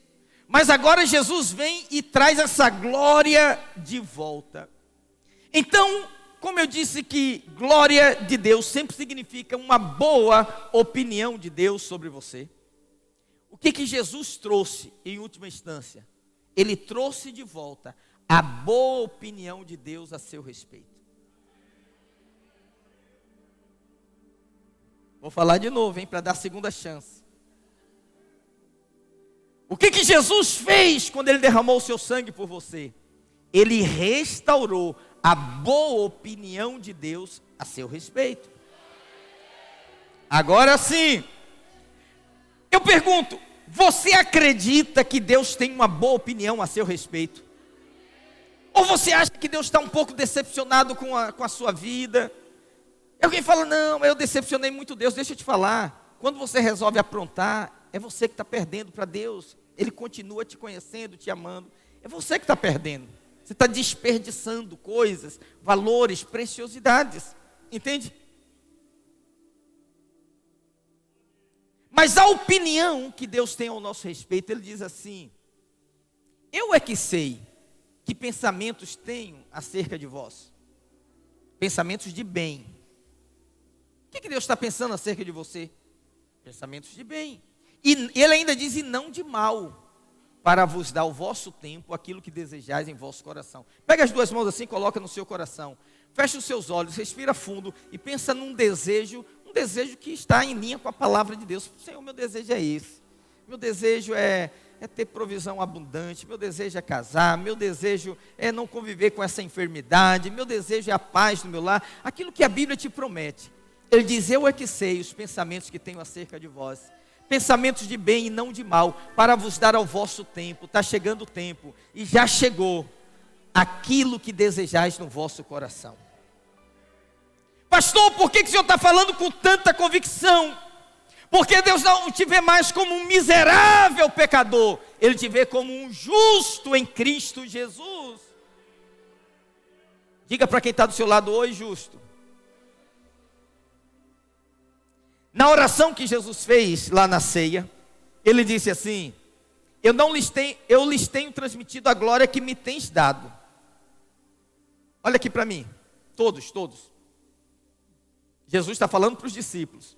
Speaker 1: Mas agora Jesus vem e traz essa glória de volta. Então, como eu disse que glória de Deus sempre significa uma boa opinião de Deus sobre você. O que Jesus trouxe em última instância? Ele trouxe de volta a boa opinião de Deus a seu respeito. Vou falar de novo, hein, para dar segunda chance. O que Jesus fez quando ele derramou o seu sangue por você? Ele restaurou a boa opinião de Deus a seu respeito. Agora sim, eu pergunto, você acredita que Deus tem uma boa opinião a seu respeito? Ou você acha que Deus está um pouco decepcionado com a sua vida? E alguém fala, não, eu decepcionei muito Deus. Deixa eu te falar, quando você resolve aprontar, é você que está perdendo para Deus. Ele continua te conhecendo, te amando. É você que está perdendo. Você está desperdiçando coisas, valores, preciosidades. Entende? Mas a opinião que Deus tem ao nosso respeito, Ele diz assim: eu é que sei que pensamentos tenho acerca de vós. Pensamentos de bem. O que Deus está pensando acerca de você? Pensamentos de bem. E Ele ainda diz, e não de mal, para vos dar o vosso tempo, aquilo que desejais em vosso coração. Pega as duas mãos assim, coloca no seu coração. Fecha os seus olhos, respira fundo e pensa num desejo, que está em linha com a palavra de Deus. Senhor, meu desejo é esse. Meu desejo é ter provisão abundante. Meu desejo é casar. Meu desejo é não conviver com essa enfermidade. Meu desejo é a paz no meu lar. Aquilo que a Bíblia te promete. Ele diz, eu é que sei os pensamentos que tenho acerca de vós. Pensamentos de bem e não de mal, para vos dar ao vosso tempo. Está chegando o tempo, e já chegou, aquilo que desejais no vosso coração. Pastor, por que o senhor está falando com tanta convicção? Porque Deus não te vê mais como um miserável pecador. Ele te vê como um justo em Cristo Jesus. Diga para quem está do seu lado, oi justo. Na oração que Jesus fez lá na ceia, Ele disse assim, eu lhes tenho transmitido a glória que me tens dado. Olha aqui para mim, todos. Jesus está falando para os discípulos.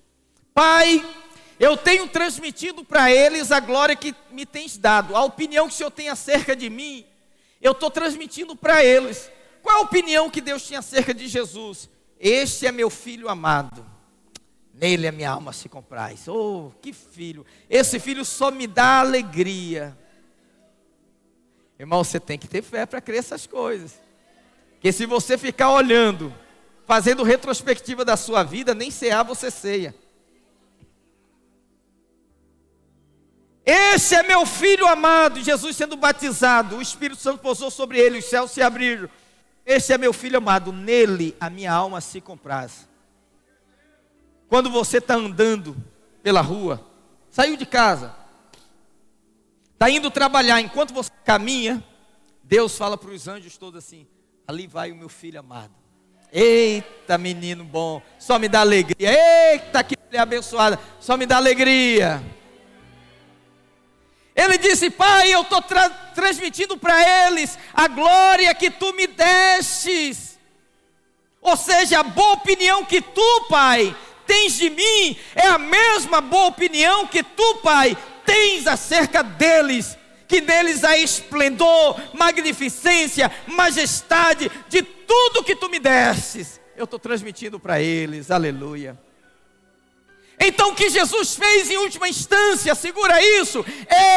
Speaker 1: Pai, eu tenho transmitido para eles a glória que me tens dado. A opinião que o Senhor tem acerca de mim, eu estou transmitindo para eles. Qual a opinião que Deus tinha acerca de Jesus? Este é meu filho amado. Nele a minha alma se compraz. Oh, que filho. Esse filho só me dá alegria. Irmão, você tem que ter fé para crer essas coisas. Porque se você ficar olhando, fazendo retrospectiva da sua vida, nem cear você ceia. Esse é meu filho amado. Jesus sendo batizado, o Espírito Santo pousou sobre ele, os céus se abriram. Esse é meu filho amado, nele a minha alma se compraz. Quando você está andando pela rua, saiu de casa, está indo trabalhar, enquanto você caminha, Deus fala para os anjos todos assim, ali vai o meu filho amado. Eita menino bom, só me dá alegria. Eita que filha abençoada, só me dá alegria. Ele disse, pai, eu estou transmitindo para eles a glória que tu me destes. Ou seja, a boa opinião que tu, pai, tens de mim, é a mesma boa opinião que tu, pai, tens acerca deles, que neles há esplendor, magnificência, majestade, de tudo que tu me destes. Eu estou transmitindo para eles, aleluia. Então o que Jesus fez em última instância, segura isso,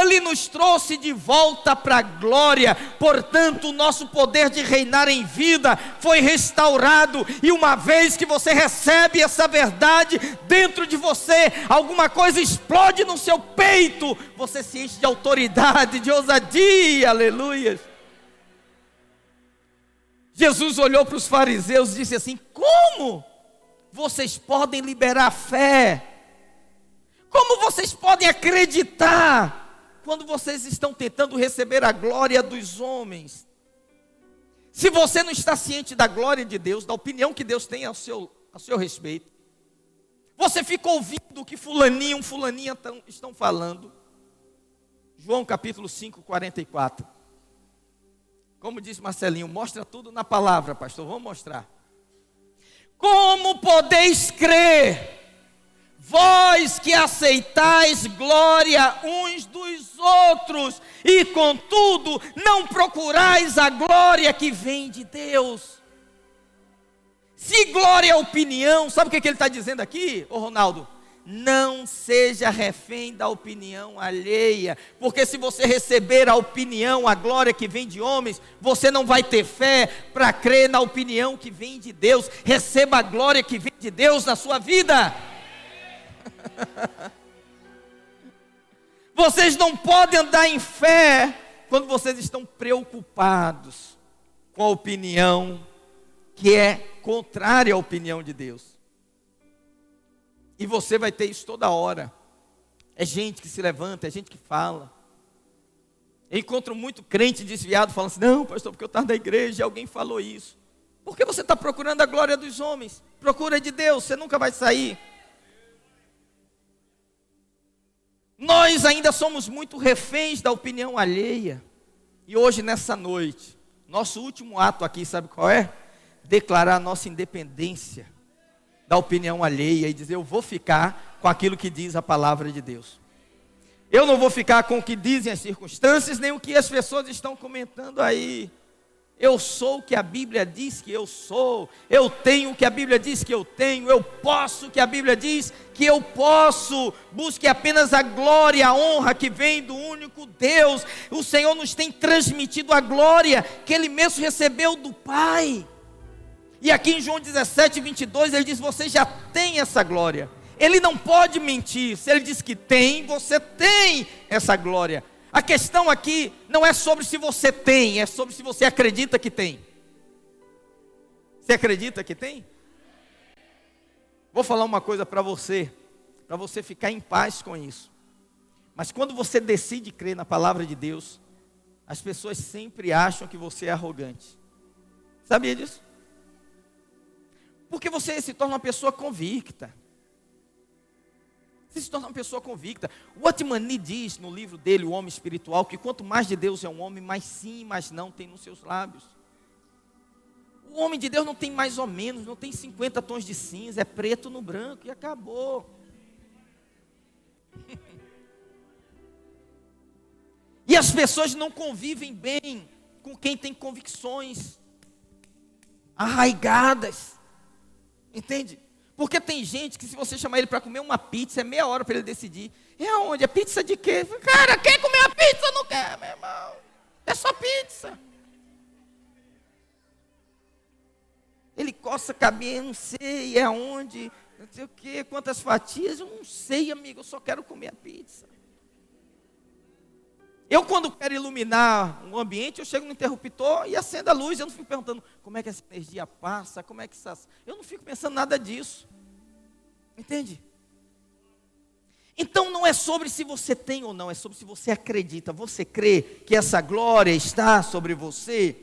Speaker 1: Ele nos trouxe de volta para a glória. Portanto, o nosso poder de reinar em vida foi restaurado. E uma vez que você recebe essa verdade dentro de você, alguma coisa explode no seu peito. Você se enche de autoridade, de ousadia, aleluia. Jesus olhou para os fariseus e disse assim: como vocês podem liberar a fé? Como vocês podem acreditar quando vocês estão tentando receber a glória dos homens? Se você não está ciente da glória de Deus, da opinião que Deus tem a seu respeito, você fica ouvindo o que fulaninho, fulaninha estão falando. João capítulo 5, 44. Como disse Marcelinho, mostra tudo na palavra, pastor, vamos mostrar. Como podeis crer, vós que aceitais glória uns dos outros, e contudo não procurais a glória que vem de Deus? Se glória é opinião, sabe o que ele está dizendo aqui, ô Ronaldo? Não seja refém da opinião alheia, porque se você receber a opinião, a glória que vem de homens, você não vai ter fé para crer na opinião que vem de Deus. Receba a glória que vem de Deus na sua vida. Vocês não podem andar em fé quando vocês estão preocupados com a opinião que é contrária à opinião de Deus. E você vai ter isso toda hora. É gente que se levanta, é gente que fala. Eu encontro muito crente desviado falando assim: não, pastor, porque eu estava na igreja e alguém falou isso. Por que você está procurando a glória dos homens? Procura de Deus, você nunca vai sair. Nós ainda somos muito reféns da opinião alheia. E hoje, nessa noite, nosso último ato aqui, sabe qual é? Declarar a nossa independência da opinião alheia e dizer: eu vou ficar com aquilo que diz a palavra de Deus. Eu não vou ficar com o que dizem as circunstâncias, nem o que as pessoas estão comentando aí. Eu sou o que a Bíblia diz que eu sou. Eu tenho o que a Bíblia diz que eu tenho. Eu posso o que a Bíblia diz que eu posso. Busque apenas a glória, a honra que vem do único Deus. O Senhor nos tem transmitido a glória que Ele mesmo recebeu do Pai. E aqui em João 17, 22, Ele diz: você já tem essa glória. Ele não pode mentir. Se Ele diz que tem, você tem essa glória. A questão aqui não é sobre se você tem, é sobre se você acredita que tem. Você acredita que tem? Vou falar uma coisa para você ficar em paz com isso. Mas quando você decide crer na palavra de Deus, as pessoas sempre acham que você é arrogante. Sabia disso? Porque você se torna uma pessoa convicta. Você se torna uma pessoa convicta. O Otmani diz no livro dele, O Homem Espiritual, que quanto mais de Deus é um homem, mais sim, mais não tem nos seus lábios. O homem de Deus não tem mais ou menos, não tem 50 tons de cinza, é preto no branco e acabou. E as pessoas não convivem bem com quem tem convicções arraigadas. Entende? Porque tem gente que se você chamar ele para comer uma pizza, é meia hora para ele decidir. É aonde? É pizza de quê? Cara, quer comer a pizza ou não quer, meu irmão? É só pizza. Ele coça cabelo, não sei, é aonde, não sei o quê, quantas fatias, eu não sei, amigo, eu só quero comer a pizza. Eu, quando quero iluminar um ambiente, eu chego no interruptor e acendo a luz. Eu não fico perguntando como é que essa energia passa, como é que essas... Eu não fico pensando nada disso. Entende? Então não é sobre se você tem ou não, é sobre se você acredita. Você crê que essa glória está sobre você?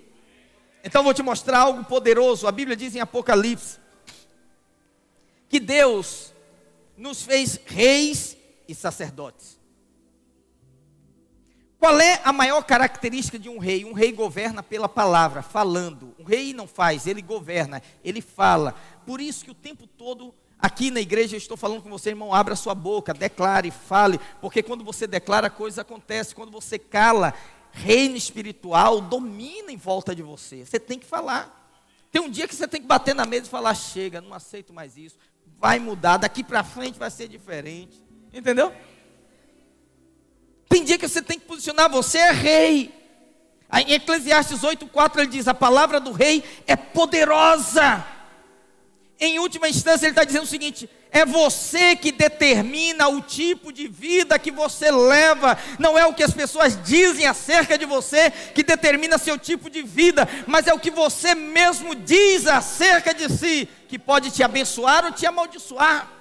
Speaker 1: Então vou te mostrar algo poderoso. A Bíblia diz em Apocalipse que Deus nos fez reis e sacerdotes. Qual é a maior característica de um rei? Um rei governa pela palavra, falando. Um rei não faz, ele governa, ele fala. Por isso que o tempo todo Aqui na igreja eu estou falando com você, irmão, abra sua boca, declare, fale, porque quando você declara, a coisa acontece. Quando você cala, reino espiritual domina em volta de você. Você tem que falar. Tem um dia que você tem que bater na mesa e falar: chega, não aceito mais isso, vai mudar, daqui para frente vai ser diferente. Entendeu? Tem dia que você tem que posicionar, você é rei. Aí, em Eclesiastes 8,4 ele diz: a palavra do rei é poderosa. Em última instância ele está dizendo o seguinte: é você que determina o tipo de vida que você leva. Não é o que as pessoas dizem acerca de você que determina seu tipo de vida, mas é o que você mesmo diz acerca de si, que pode te abençoar ou te amaldiçoar.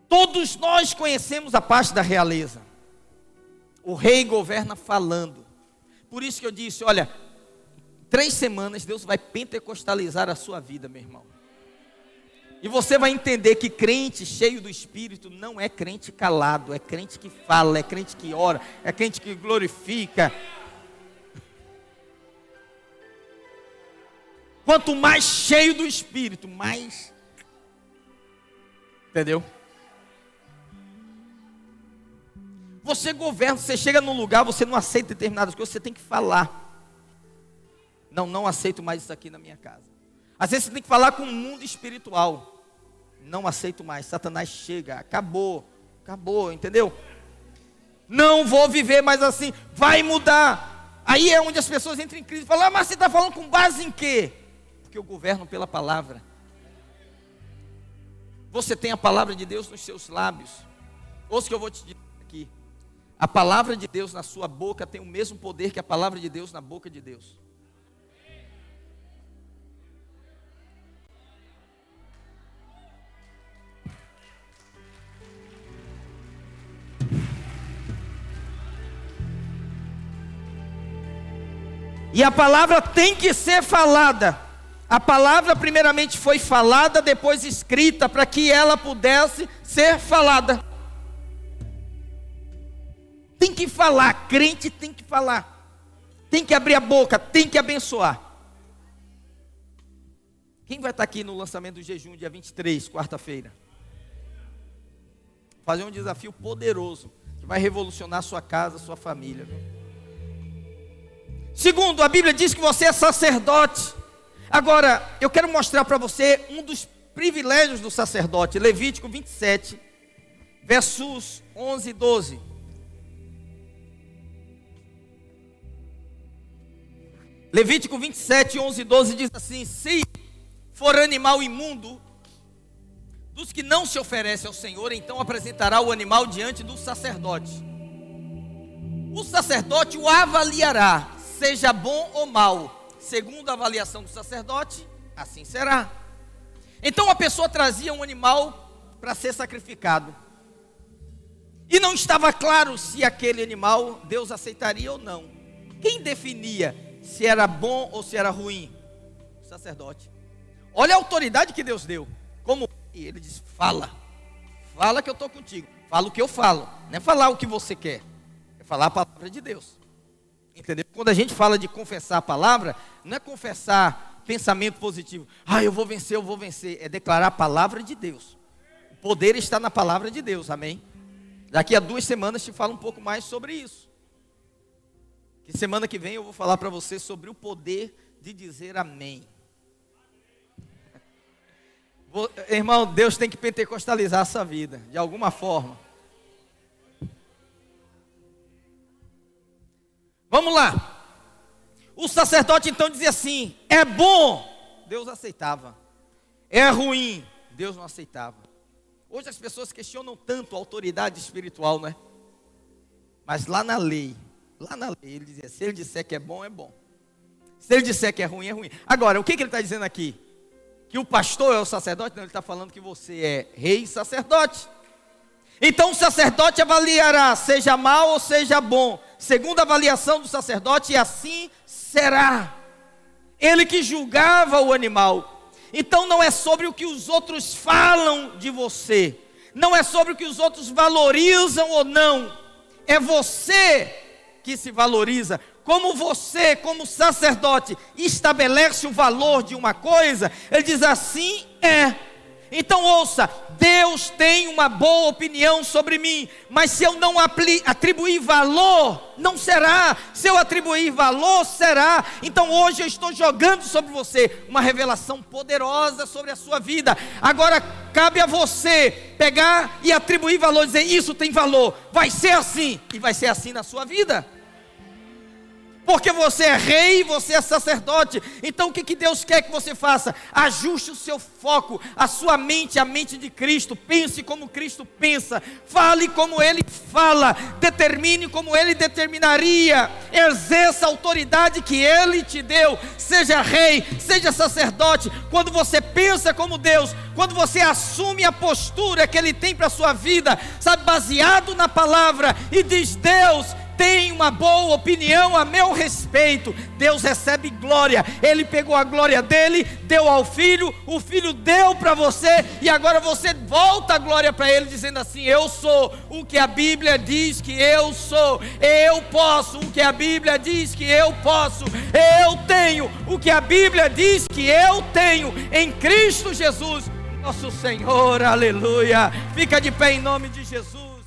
Speaker 1: Todos nós conhecemos a parte da realeza. O rei governa falando. Por isso que eu disse, olha, 3 semanas Deus vai pentecostalizar a sua vida, meu irmão. E você vai entender que crente cheio do Espírito não é crente calado, é crente que fala, é crente que ora, é crente que glorifica. Quanto mais cheio do Espírito, mais... Entendeu? Você governa, você chega num lugar, você não aceita determinadas coisas, você tem que falar. Não aceito mais isso aqui na minha casa. Às vezes você tem que falar com o mundo espiritual. Não aceito mais, Satanás chega, acabou, entendeu? Não vou viver mais assim, vai mudar. Aí é onde as pessoas entram em crise e falam: mas você está falando com base em quê? Porque eu governo pela palavra. Você tem a palavra de Deus nos seus lábios. Ouça o que eu vou te dizer aqui. A palavra de Deus na sua boca tem o mesmo poder que a palavra de Deus na boca de Deus. E a palavra tem que ser falada. A palavra primeiramente foi falada, depois escrita, para que ela pudesse ser falada. Tem que falar, crente tem que falar. Tem que abrir a boca, tem que abençoar. Quem vai estar aqui no lançamento do jejum, dia 23, quarta-feira? Fazer um desafio poderoso, que vai revolucionar sua casa, sua família. Segundo, a Bíblia diz que você é sacerdote. Agora, eu quero mostrar para você um dos privilégios do sacerdote. Levítico 27, versos 11 e 12. Levítico 27, 11 e 12 diz assim: se for animal imundo, dos que não se oferece ao Senhor, então apresentará o animal diante do sacerdote. O sacerdote o avaliará, seja bom ou mau. Segundo a avaliação do sacerdote, assim será. Então a pessoa trazia um animal para ser sacrificado. E não estava claro se aquele animal Deus aceitaria ou não. Quem definia se era bom ou se era ruim? O sacerdote. Olha a autoridade que Deus deu. Como? E ele diz: fala que eu estou contigo. Fala o que eu falo. Não é falar o que você quer, é falar a palavra de Deus. Entendeu? Quando a gente fala de confessar a palavra, não é confessar pensamento positivo. Eu vou vencer. É declarar a palavra de Deus. O poder está na palavra de Deus, amém? Daqui a 2 semanas te falo um pouco mais sobre isso. Que semana que vem eu vou falar para você sobre o poder de dizer amém. Irmão, Deus tem que pentecostalizar essa vida, de alguma forma. Vamos lá. O sacerdote então dizia assim: é bom, Deus aceitava. É ruim, Deus não aceitava. Hoje as pessoas questionam tanto a autoridade espiritual, né? Mas lá na lei, ele dizia: se ele disser que é bom, é bom. Se ele disser que é ruim, é ruim. Agora, o que ele está dizendo aqui? Que o pastor é o sacerdote? Não, ele está falando que você é rei e sacerdote. Então o sacerdote avaliará, seja mal ou seja bom, segundo a avaliação do sacerdote, e assim será. Ele que julgava o animal. Então não é sobre o que os outros falam de você, não é sobre o que os outros valorizam ou não, é você que se valoriza. como você, como sacerdote, estabelece o valor de uma coisa, ele diz assim é. Então ouça, Deus tem uma boa opinião sobre mim, mas se eu não atribuir valor, não será. Se eu atribuir valor, será. Então hoje eu estou jogando sobre você uma revelação poderosa sobre a sua vida. Agora cabe a você pegar e atribuir valor, dizer isso tem valor, vai ser assim, e vai ser assim na sua vida. Porque você é rei, você é sacerdote. Então o que Deus quer que você faça? Ajuste o seu foco, a sua mente, a mente de Cristo. Pense como Cristo pensa, fale como Ele fala, determine como Ele determinaria, exerça a autoridade que Ele te deu. Seja rei, seja sacerdote. Quando você pensa como Deus, quando você assume a postura que Ele tem para a sua vida, sabe, baseado na palavra, e diz: Deus tem uma boa opinião a meu respeito. Deus recebe glória. Ele pegou a glória dele, deu ao filho, o filho deu para você, e agora você volta a glória para ele, dizendo assim: eu sou o que a Bíblia diz que eu sou, eu posso o que a Bíblia diz que eu posso, eu tenho o que a Bíblia diz que eu tenho em Cristo Jesus, nosso Senhor. Aleluia. Fica de pé em nome de Jesus.